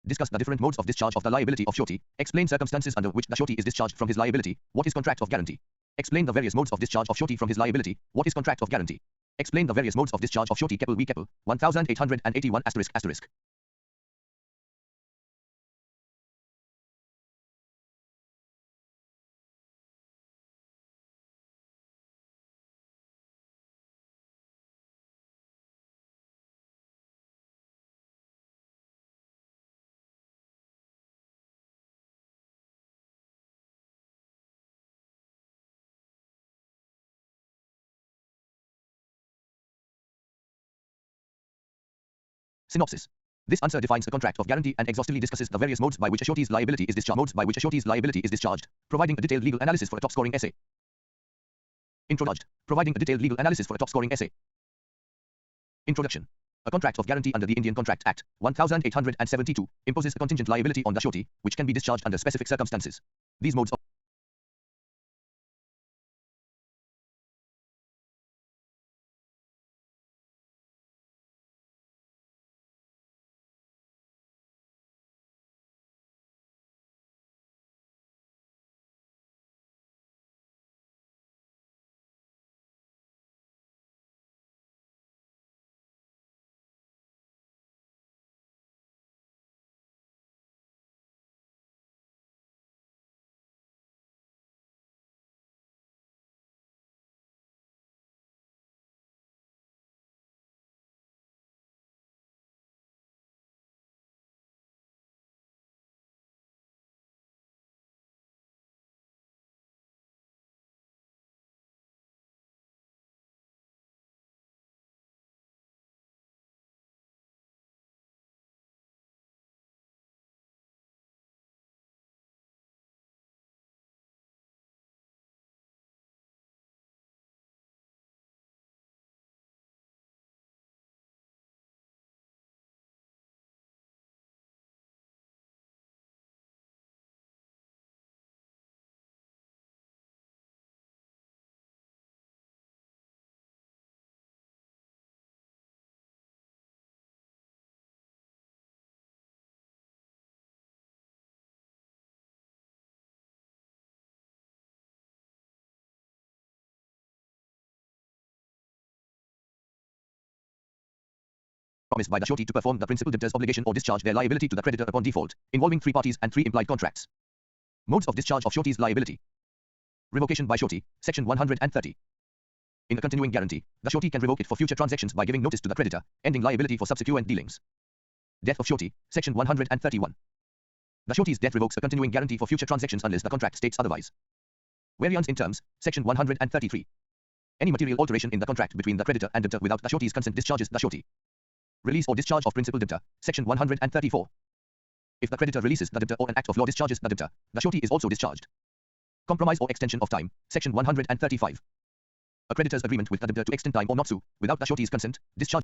Discuss the different modes of discharge of the liability of surety. Explain circumstances under which the surety is discharged from his liability. What is contract of guarantee? Explain the various modes of discharge of surety from his liability. What is contract of guarantee? Explain the various modes of discharge of surety. V 1881 ***. Synopsis. This answer defines the contract of guarantee and exhaustively discusses the various modes by which a surety's liability is discharged, providing a detailed legal analysis for a top-scoring essay. Providing a detailed legal analysis for a top-scoring essay. Introduction. A contract of guarantee under the Indian Contract Act, 1872, imposes a contingent liability on the surety, which can be discharged under specific circumstances. These modes of promised by the surety to perform the principal debtor's obligation or discharge their liability to the creditor upon default, involving 3 parties and 3 implied contracts. Modes of discharge of surety's liability. Revocation by surety, section 130. In a continuing guarantee, the surety can revoke it for future transactions by giving notice to the creditor, ending liability for subsequent dealings. Death of surety, section 131. The surety's death revokes a continuing guarantee for future transactions unless the contract states otherwise. Variance in terms, section 133. Any material alteration in the contract between the creditor and debtor without the surety's consent discharges the surety. Release or discharge of principal debtor, section 134. If the creditor releases the debtor or an act of law discharges the debtor, the surety is also discharged. Compromise or extension of time, section 135. A creditor's agreement with the debtor to extend time or not sue, without the surety's consent, discharge.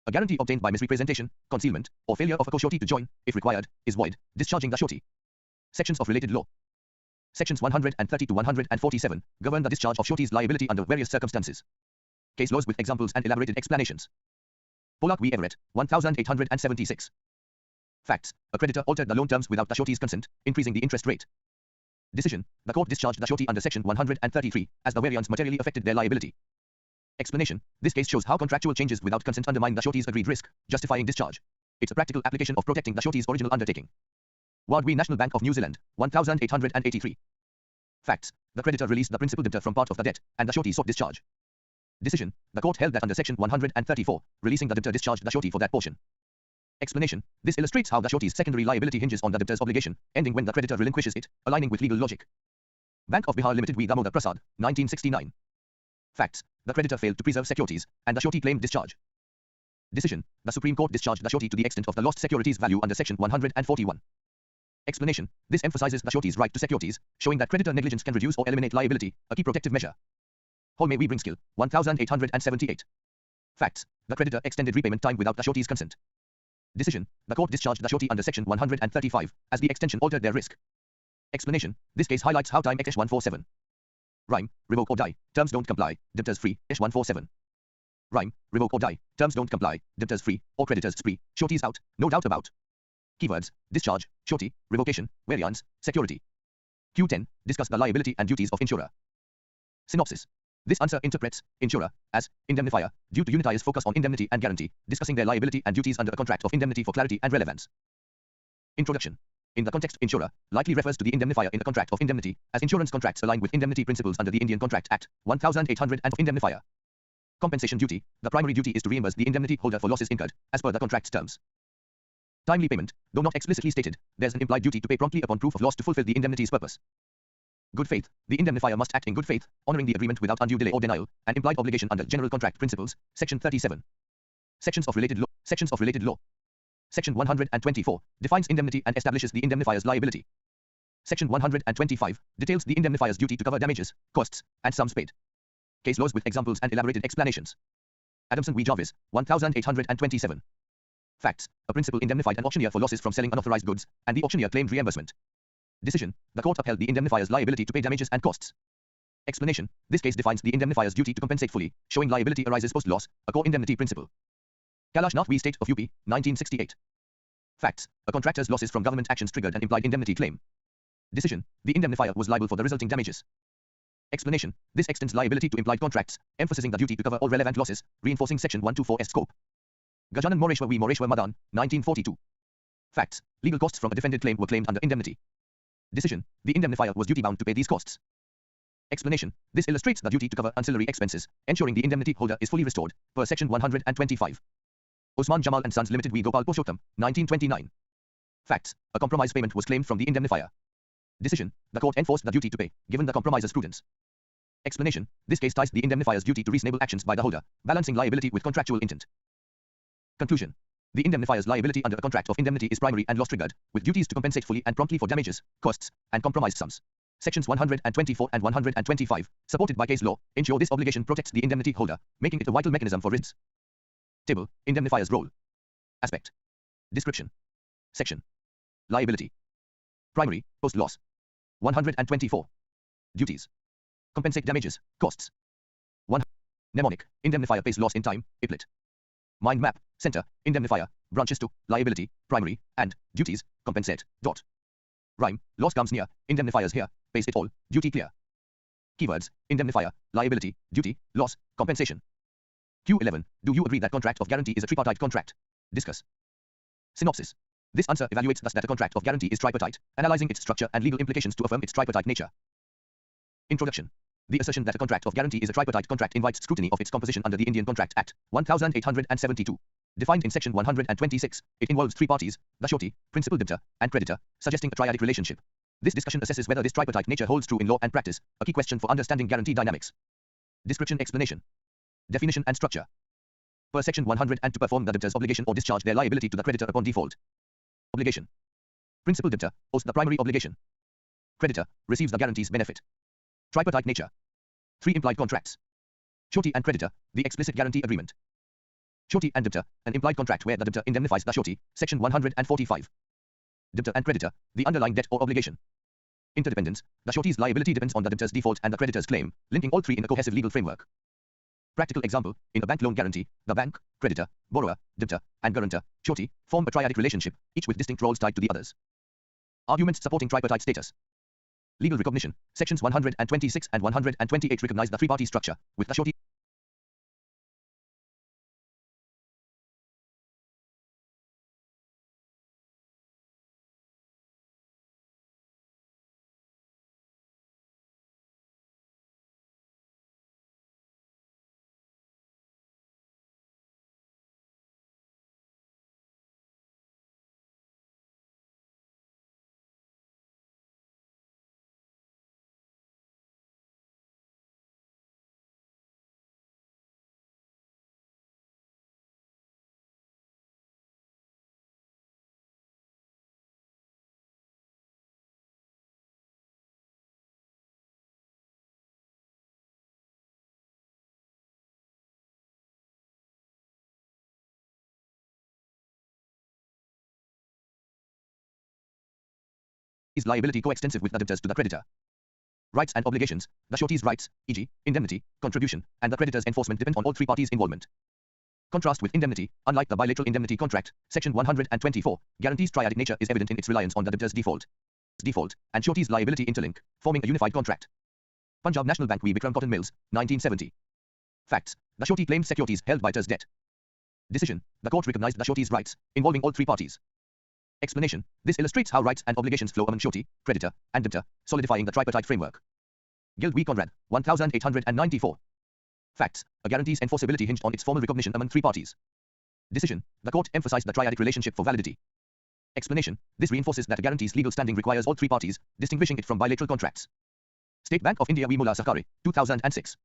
A guarantee obtained by misrepresentation, concealment, or failure of a co-surety to join, if required, is void, discharging the surety. Sections of related law. Sections 130 to 147 govern the discharge of surety's liability under various circumstances. Case laws with examples and elaborated explanations. Pollock v. Everett, 1876. Facts. A creditor altered the loan terms without the surety's consent, increasing the interest rate. Decision. The court discharged the surety under Section 133, as the variance materially affected their liability. Explanation. This case shows how contractual changes without consent undermine the surety's agreed risk, justifying discharge. It's a practical application of protecting the surety's original undertaking. Ward v. National Bank of New Zealand, 1883. Facts. The creditor released the principal debtor from part of the debt, and the surety sought discharge. Decision. The court held that under Section 134, releasing the debtor discharged the surety for that portion. Explanation. This illustrates how the surety's secondary liability hinges on the debtor's obligation, ending when the creditor relinquishes it, aligning with legal logic. Bank of Bihar Limited v. Damodar Prasad, 1969. Facts. The creditor failed to preserve securities, and the surety claimed discharge. Decision. The Supreme Court discharged the surety to the extent of the lost securities value under Section 141. Explanation. This emphasizes the surety's right to securities, showing that creditor negligence can reduce or eliminate liability, a key protective measure. Holme v. Bringskill, 1878. Facts. The creditor extended repayment time without the surety's consent. Decision. The court discharged the surety under Section 135, as the extension altered their risk. Explanation. This case highlights how time X147. Rhyme, revoke or die, terms don't comply, debtors free, X147. Rhyme, revoke or die, terms don't comply, debtors free, or creditors spree, sureties out, no doubt about. Keywords, discharge, surety, revocation, variance, security. Q10, discuss the liability and duties of insurer. Synopsis. This answer interprets insurer as indemnifier due to unitized focus on indemnity and guarantee, discussing their liability and duties under a contract of indemnity for clarity and relevance. Introduction. In the context, insurer likely refers to the indemnifier in a contract of indemnity, as insurance contracts align with indemnity principles under the Indian Contract Act, 1800 and indemnifier. Compensation duty. The primary duty is to reimburse the indemnity holder for losses incurred, as per the contract's terms. Timely payment. Though not explicitly stated, there's an implied duty to pay promptly upon proof of loss to fulfill the indemnity's purpose. Good faith. The indemnifier must act in good faith, honoring the agreement without undue delay or denial, an implied obligation under General Contract Principles, Section 37. Sections of related law. Sections of related law. Section 124 defines indemnity and establishes the indemnifier's liability. Section 125 details the indemnifier's duty to cover damages, costs, and sums paid. Case laws with examples and elaborated explanations. Adamson v. Jarvis, 1827. Facts. A principal indemnified an auctioneer for losses from selling unauthorized goods, and the auctioneer claimed reimbursement. Decision. The court upheld the indemnifier's liability to pay damages and costs. Explanation. This case defines the indemnifier's duty to compensate fully, showing liability arises post-loss, a core indemnity principle. Kalashnath v. State of UP, 1968. Facts. A contractor's losses from government actions triggered an implied indemnity claim. Decision. The indemnifier was liable for the resulting damages. Explanation. This extends liability to implied contracts, emphasizing the duty to cover all relevant losses, reinforcing Section 124's scope. Gajanan Moreshwar v. Moreshwar Madan, 1942. Facts. Legal costs from a defended claim were claimed under indemnity. Decision. The indemnifier was duty-bound to pay these costs. Explanation. This illustrates the duty to cover ancillary expenses, ensuring the indemnity holder is fully restored, per Section 125. Osman Jamal and Sons Limited v. Gopal Purushottam, 1929. Facts. A compromise payment was claimed from the indemnifier. Decision. The court enforced the duty to pay, given the compromiser's prudence. Explanation. This case ties the indemnifier's duty to reasonable actions by the holder, balancing liability with contractual intent. Conclusion. The indemnifier's liability under a contract of indemnity is primary and loss triggered, with duties to compensate fully and promptly for damages, costs, and compromised sums. Sections 124 and 125, supported by case law, ensure this obligation protects the indemnity holder, making it a vital mechanism for rids. Table. Indemnifier's role. Aspect. Description. Section. Liability. Primary, post-loss. 124. Duties. Compensate damages, costs. 1. Mnemonic. Indemnifier pays loss in time, IPLIT. Mind map. Center. Indemnifier. Branches to primary, and duties, compensate. Dot. Rhyme. Loss comes near. Indemnifiers here. Pays it all. Duty clear. Keywords. Indemnifier. Liability. Duty. Loss. Compensation. Q11. Do you agree that contract of guarantee is a tripartite contract? Discuss. Synopsis. This answer evaluates thus that a contract of guarantee is tripartite, analyzing its structure and legal implications to affirm its tripartite nature. Introduction. The assertion that a contract of guarantee is a tripartite contract invites scrutiny of its composition under the Indian Contract Act, 1872. Defined in Section 126, it involves three parties, the surety, principal debtor, and creditor, suggesting a triadic relationship. This discussion assesses whether this tripartite nature holds true in law and practice, a key question for understanding guarantee dynamics. Description explanation. Definition and structure. Per Section 100 and to perform the debtor's obligation or discharge their liability to the creditor upon default. Obligation. Principal debtor owes the primary obligation. Creditor receives the guarantee's benefit. Tripartite nature. Three implied contracts. Surety and creditor, the explicit guarantee agreement. Surety and debtor, an implied contract where the debtor indemnifies the surety, section 145. Debtor and creditor, the underlying debt or obligation. Interdependence, the surety's liability depends on the debtor's default and the creditor's claim, linking all three in a cohesive legal framework. Practical example, in a bank loan guarantee, the bank, creditor, borrower, debtor, and guarantor, surety, form a triadic relationship, each with distinct roles tied to the others. Arguments supporting tripartite status. Legal recognition, sections 126 and 128 recognize the three-party structure, with the surety is liability coextensive with the debtors to the creditor. Rights and obligations, the surety's rights, e.g., indemnity, contribution, and the creditor's enforcement depend on all three parties' involvement. Contrast with indemnity, unlike the bilateral indemnity contract, section 124, guarantees triadic nature is evident in its reliance on the debtor's default, and surety's liability interlink, forming a unified contract. Punjab National Bank v. Bikram Cotton Mills, 1970. Facts, the surety claimed securities held by debtor's debt. Decision, the court recognized the surety's rights, involving all three parties. Explanation, this illustrates how rights and obligations flow among surety, creditor, and debtor, solidifying the tripartite framework. Guild v. Conrad, 1894. Facts, a guarantee's enforceability hinged on its formal recognition among three parties. Decision, the court emphasized the triadic relationship for validity. Explanation, this reinforces that a guarantee's legal standing requires all three parties, distinguishing it from bilateral contracts. State Bank of India v. Mullah Sakari, 2006.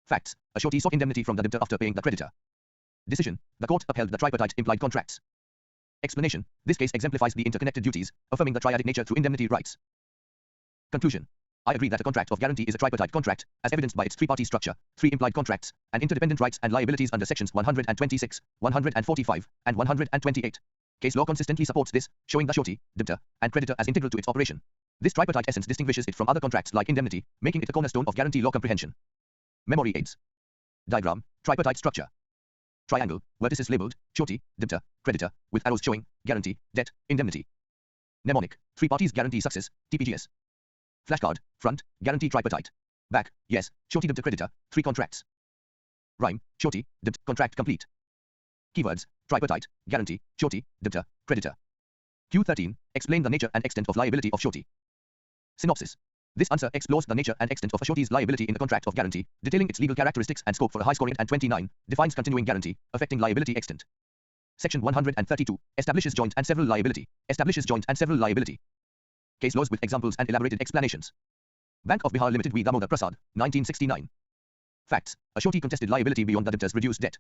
Facts, a surety sought indemnity from the debtor after paying the creditor. Decision, the court upheld the tripartite implied contracts. Explanation, this case exemplifies the interconnected duties, affirming the triadic nature through indemnity rights. Conclusion, I agree that a contract of guarantee is a tripartite contract, as evidenced by its three-party structure, three implied contracts, and interdependent rights and liabilities under sections 126, 145, and 128. Case law consistently supports this, showing the surety, debtor, and creditor as integral to its operation. This tripartite essence distinguishes it from other contracts like indemnity, making it a cornerstone of guarantee law comprehension. Memory aids. Diagram, tripartite structure. Triangle, vertices labeled, surety, debtor, creditor, with arrows showing, guarantee, debt, indemnity. Mnemonic, three parties guarantee success, TPGS. Flashcard, front, guarantee tripartite. Back, yes, surety debtor creditor, three contracts. Rhyme, surety, debtor, contract complete. Keywords, tripartite, guarantee, surety, debtor, creditor. Q13, explain the nature and extent of liability of surety. Synopsis. This answer explores the nature and extent of a surety's liability in the contract of guarantee, detailing its legal characteristics and scope for a high score, and 29, defines continuing guarantee, affecting liability extent. Section 132, establishes joint and several liability, Case laws with examples and elaborated explanations. Bank of Bihar Limited v. Damodar Prasad, 1969. Facts, a surety contested liability beyond the debtor's reduced debt.